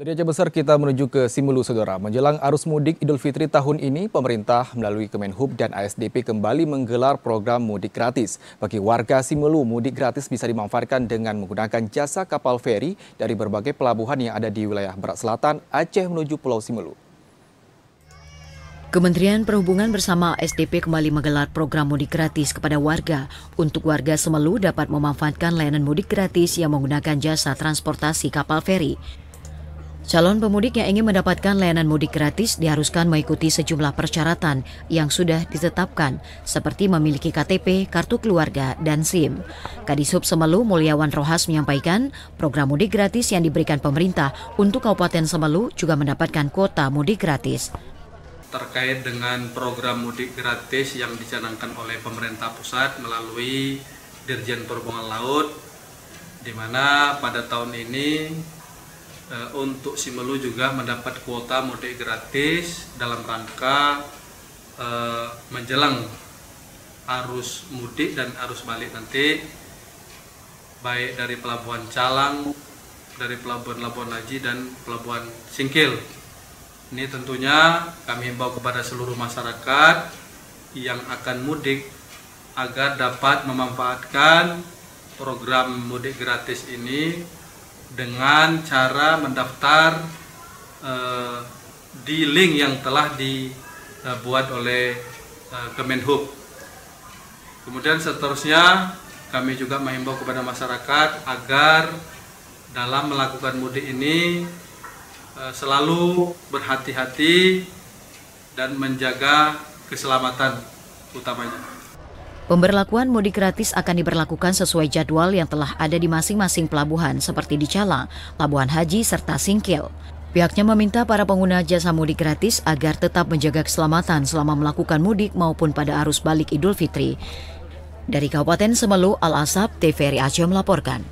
Dari Aceh Besar kita menuju ke Simelu, Saudara. Menjelang arus mudik Idul Fitri tahun ini, pemerintah melalui Kemenhub dan ASDP kembali menggelar program mudik gratis. Bagi warga Simelu, mudik gratis bisa dimanfaatkan dengan menggunakan jasa kapal feri dari berbagai pelabuhan yang ada di wilayah Barat Selatan Aceh menuju Pulau Simelu. Kementerian Perhubungan bersama ASDP kembali menggelar program mudik gratis kepada warga. Untuk warga Simelu dapat memanfaatkan layanan mudik gratis yang menggunakan jasa transportasi kapal feri. Calon pemudik yang ingin mendapatkan layanan mudik gratis diharuskan mengikuti sejumlah persyaratan yang sudah ditetapkan, seperti memiliki KTP, kartu keluarga, dan SIM. Kadishub Simelu Mulyawan Rohas menyampaikan, program mudik gratis yang diberikan pemerintah untuk Kabupaten Simelu juga mendapatkan kuota mudik gratis. Terkait dengan program mudik gratis yang dicanangkan oleh pemerintah pusat melalui Dirjen Perhubungan Laut, di mana pada tahun ini untuk Simelu juga mendapat kuota mudik gratis dalam rangka menjelang arus mudik dan arus balik nanti, baik dari Pelabuhan Calang, dari Pelabuhan Labuan Haji dan Pelabuhan Singkil. Ini tentunya kami himbau kepada seluruh masyarakat yang akan mudik agar dapat memanfaatkan program mudik gratis ini dengan cara mendaftar di link yang telah dibuat oleh Kemenhub. Kemudian seterusnya kami juga mengimbau kepada masyarakat agar dalam melakukan mudik ini selalu berhati-hati dan menjaga keselamatan utamanya. Pemberlakuan mudik gratis akan diberlakukan sesuai jadwal yang telah ada di masing-masing pelabuhan seperti di Calang, Labuan Haji, serta Singkil. Pihaknya meminta para pengguna jasa mudik gratis agar tetap menjaga keselamatan selama melakukan mudik maupun pada arus balik Idul Fitri. Dari Kabupaten Simelu, Al-Asab, TVRI Aceh melaporkan.